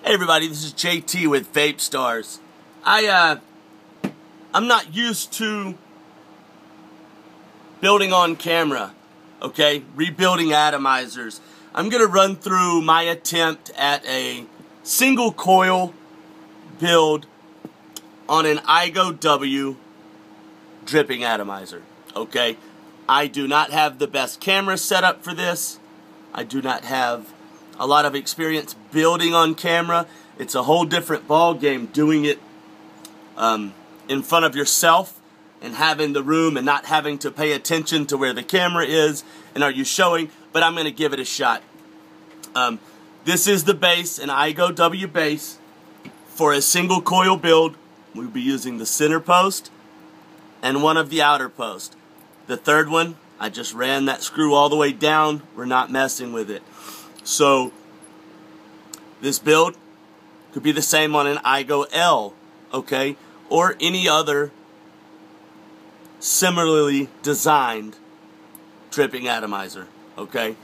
Hey everybody, this is JT with Vape Stars. I'm not used to building on camera, okay? Rebuilding atomizers. I'm gonna run through my attempt at a single coil build on an Igo W dripping atomizer, okay? I do not have the best camera setup for this. I do not have a lot of experience building on camera. It's a whole different ball game doing it in front of yourself and having the room and not having to pay attention to where the camera is and are you showing, but I'm going to give it a shot. This is the base, an Igo W base for a single coil build. We'll be using the center post and one of the outer posts. The third one, I just ran that screw all the way down. We're not messing with it. So, this build could be the same on an Igo L, okay? Or any other similarly designed dripping atomizer, okay?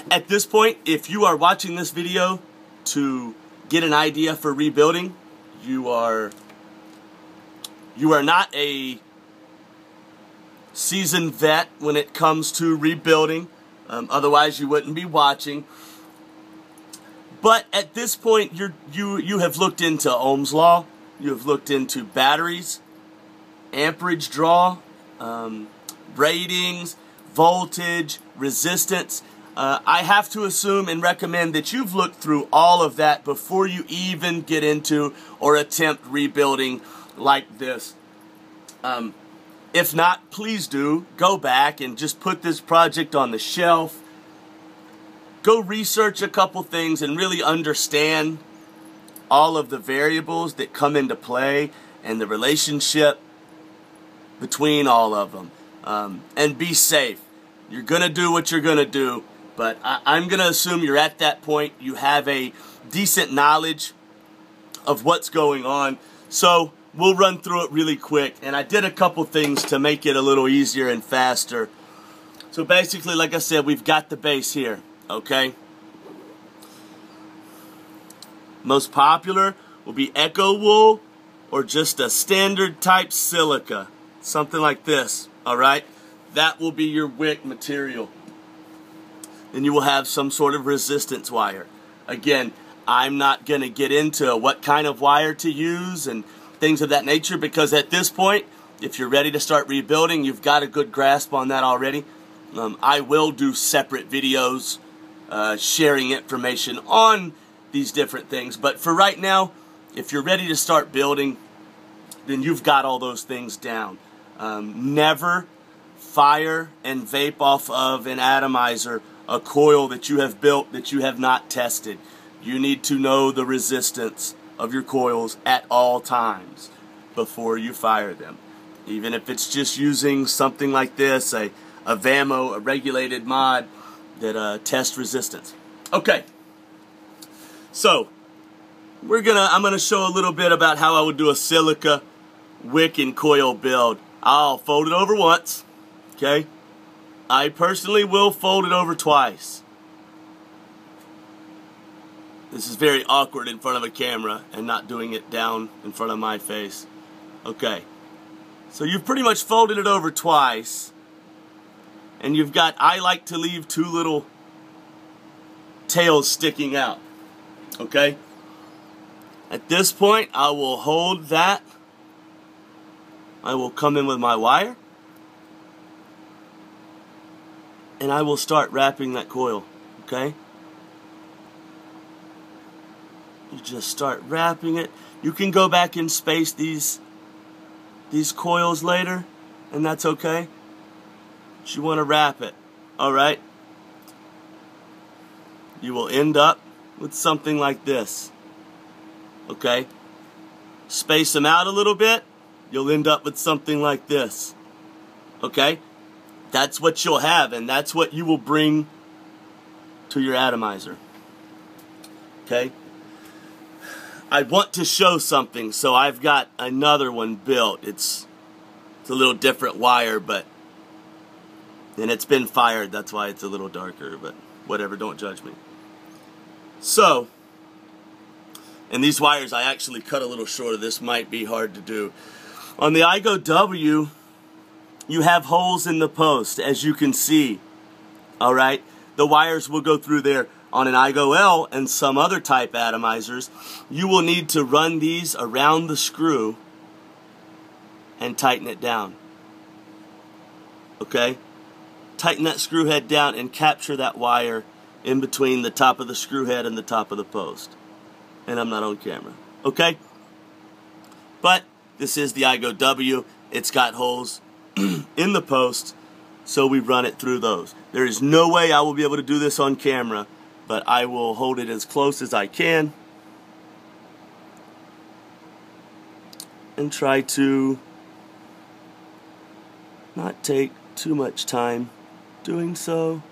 At this point, if you are watching this video to get an idea for rebuilding, you are not a seasoned vet when it comes to rebuilding. Otherwise, you wouldn't be watching. But at this point, you have looked into Ohm's law. You have looked into batteries, amperage draw, ratings, voltage, resistance. I have to assume and recommend that you've looked through all of that before you even get into or attempt rebuilding like this. If not, please do go back and just put this project on the shelf. Go research a couple things and really understand all of the variables that come into play and the relationship between all of them. And be safe. You're going to do what you're going to do, but I'm going to assume you're at that point. You have a decent knowledge of what's going on. So we'll run through it really quick, and I did a couple things to make it a little easier and faster. So basically, like I said, we've got the base here, okay? Most popular will be Echo Wool or just a standard type silica, something like this, alright? That will be your wick material. Then you will have some sort of resistance wire. Again, I'm not going to get into what kind of wire to use and things of that nature, because at this point, if you're ready to start rebuilding, you've got a good grasp on that already. I will do separate videos sharing information on these different things, but for right now, if you're ready to start building, then you've got all those things down. Never fire and vape off of an atomizer a coil that you have built that you have not tested. You need to know the resistance of your coils at all times before you fire them. Even if it's just using something like this, a VAMO, a regulated mod that tests resistance. Okay, so I'm gonna show a little bit about how I would do a silica wick and coil build. I'll fold it over once, okay? I personally will fold it over twice. This is very awkward in front of a camera and not doing it down in front of my face. Okay. So you've pretty much folded it over twice. And you've got, I like to leave two little tails sticking out. Okay. At this point, I will hold that. I will come in with my wire. And I will start wrapping that coil. Okay. You just start wrapping it. You can go back and space these coils later, and that's okay. But you want to wrap it, alright? You will end up with something like this, okay? Space them out a little bit, you'll end up with something like this, okay? That's what you'll have, and that's what you will bring to your atomizer, okay? I want to show something, so I've got another one built. It's a little different wire, but and it's been fired. That's why it's a little darker, but whatever, don't judge me. So, And these wires I actually cut a little shorter. This might be hard to do. On the iGo W, you have holes in the post, as you can see. All right, the wires will go through there. On an iGo L and some other type atomizers, you will need to run these around the screw and tighten it down. Okay? Tighten that screw head down and capture that wire in between the top of the screw head and the top of the post. And I'm not on camera. Okay? But this is the iGo W. It's got holes in the post, so we run it through those. There is no way I will be able to do this on camera, but I will hold it as close as I can and try to not take too much time doing so.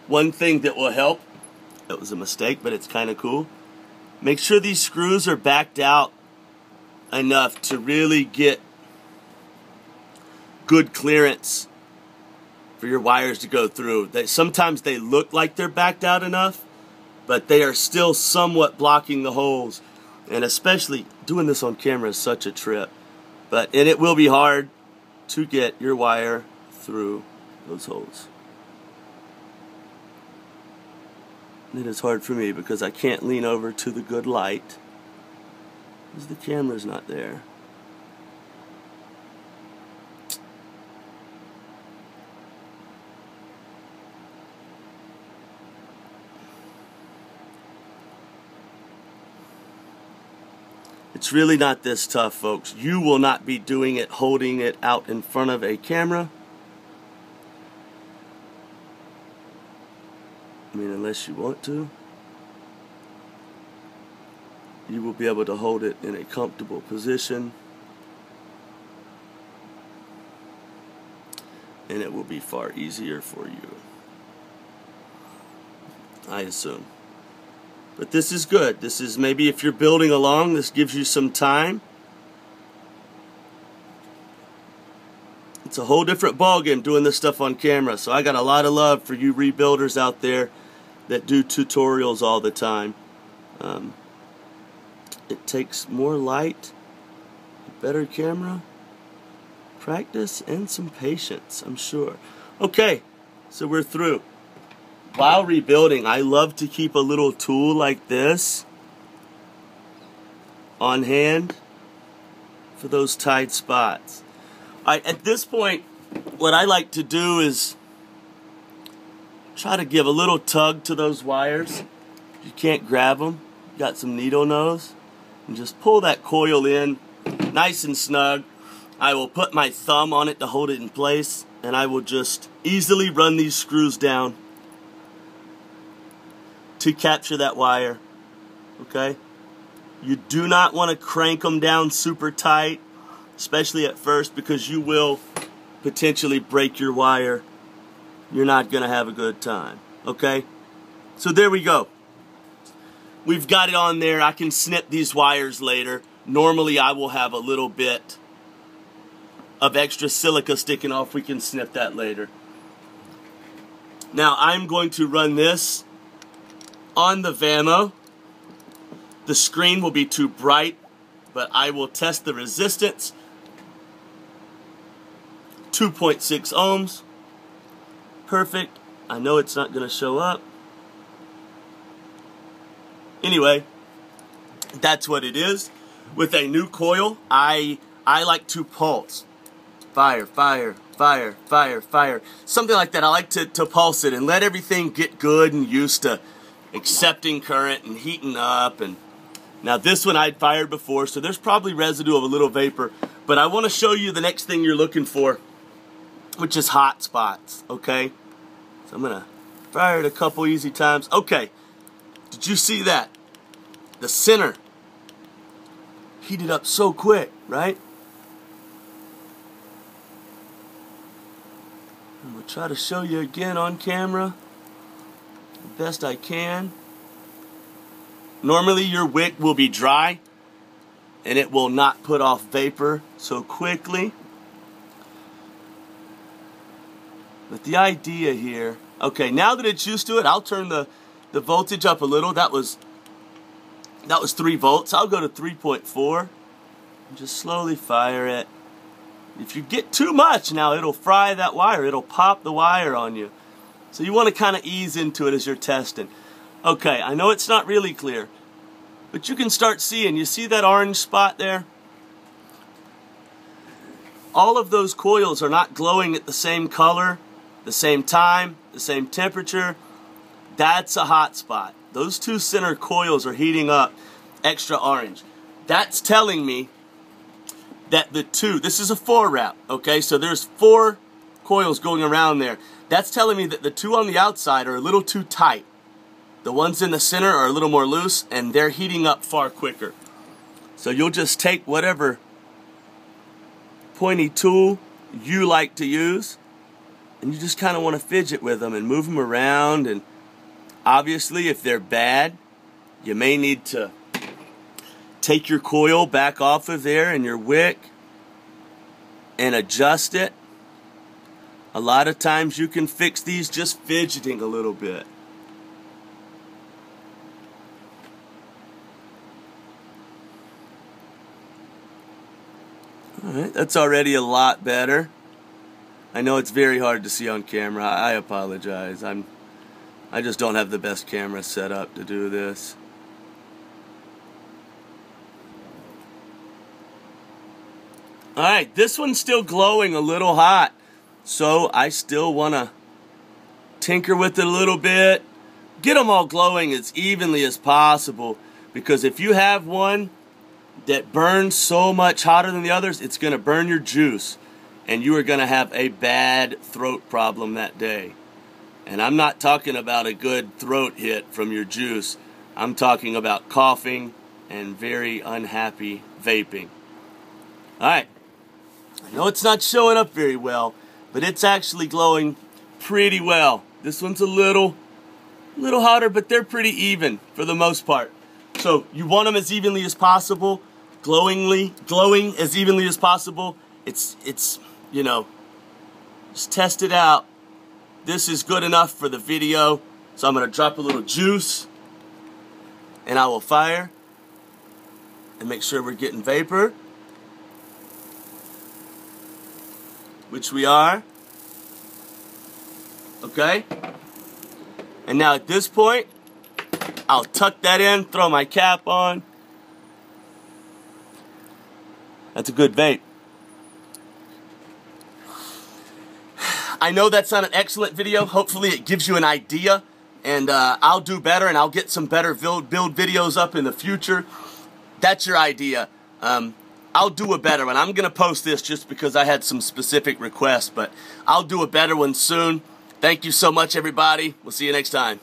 One thing that will help, that was a mistake, but it's kind of cool. Make sure these screws are backed out enough to really get good clearance for your wires to go through. Sometimes they look like they're backed out enough, but they are still somewhat blocking the holes. And especially doing this on camera is such a trip. And it will be hard to get your wire through those holes. And it is hard for me because I can't lean over to the good light because the camera's not there. It's really not this tough, folks. You will not be doing it holding it out in front of a camera. I mean, unless you want to. You will be able to hold it in a comfortable position. And it will be far easier for you, I assume. But this is good. This is maybe if you're building along, this gives you some time. It's a whole different ballgame doing this stuff on camera. So I got a lot of love for you rebuilders out there that do tutorials all the time. It takes more light, a better camera, practice, and some patience, I'm sure. Okay, so we're through. While rebuilding, I love to keep a little tool like this on hand for those tight spots. At this point, what I like to do is try to give a little tug to those wires. If you can't grab them, you got some needle nose, and just pull that coil in nice and snug. I will put my thumb on it to hold it in place, and I will just easily run these screws down to capture that wire. Okay? You do not want to crank them down super tight, especially at first, because you will potentially break your wire. You're not going to have a good time. Okay? So there we go. We've got it on there. I can snip these wires later. Normally I will have a little bit of extra silica sticking off. We can snip that later. Now I'm going to run this on the Vamo. The screen will be too bright, but I will test the resistance. 2.6 ohms. Perfect. I know it's not going to show up. Anyway, that's what it is. With a new coil, I like to pulse. Fire, fire, fire, fire, fire. Something like that. I like to pulse it and let everything get good and used to accepting current and heating up. And now this one I'd fired before, so there's probably residue of a little vapor. But I want to show you the next thing you're looking for, which is hot spots. Okay? So I'm going to fire it a couple easy times. Okay. Did you see that? The center heated up so quick, right? I'm going to try to show you again on camera the best I can. Normally your wick will be dry and it will not put off vapor so quickly. But the idea here, okay, now that it's used to it, I'll turn the voltage up a little. That was 3 volts. I'll go to 3.4 and just slowly fire it. If you get too much now, it'll fry that wire. It'll pop the wire on you. So you want to kind of ease into it as you're testing. Okay, I know it's not really clear, but you can start seeing. You see that orange spot there? All of those coils are not glowing at the same color, the same time, the same temperature. That's a hot spot. Those 2 center coils are heating up extra orange. That's telling me that the 2, this is a 4 wrap, okay? So there's 4 coils going around there. That's telling me that the 2 on the outside are a little too tight. The ones in the center are a little more loose, and they're heating up far quicker. So you'll just take whatever pointy tool you like to use, and you just kind of want to fidget with them and move them around. And obviously, if they're bad, you may need to take your coil back off of there and your wick and adjust it. A lot of times you can fix these just fidgeting a little bit. Alright, that's already a lot better. I know it's very hard to see on camera. I apologize. I just don't have the best camera set up to do this. Alright, this one's still glowing a little hot. So I still want to tinker with it a little bit. Get them all glowing as evenly as possible. Because if you have one that burns so much hotter than the others, it's going to burn your juice. And you are going to have a bad throat problem that day. And I'm not talking about a good throat hit from your juice. I'm talking about coughing and very unhappy vaping. Alright. I know it's not showing up very well, but it's actually glowing pretty well. This one's a little hotter, but they're pretty even for the most part. So you want them as evenly as possible, glowing as evenly as possible. It's you know, just test it out. This is good enough for the video, so I'm going to drop a little juice, and I will fire and make sure we're getting vapor, which we are. Okay? And now at this point, I'll tuck that in, throw my cap on. That's a good vape. I know that's not an excellent video. Hopefully it gives you an idea, and I'll do better, and I'll get some better build videos up in the future. That's your idea. I'll do a better one. I'm going to post this just because I had some specific requests, but I'll do a better one soon. Thank you so much, everybody. We'll see you next time.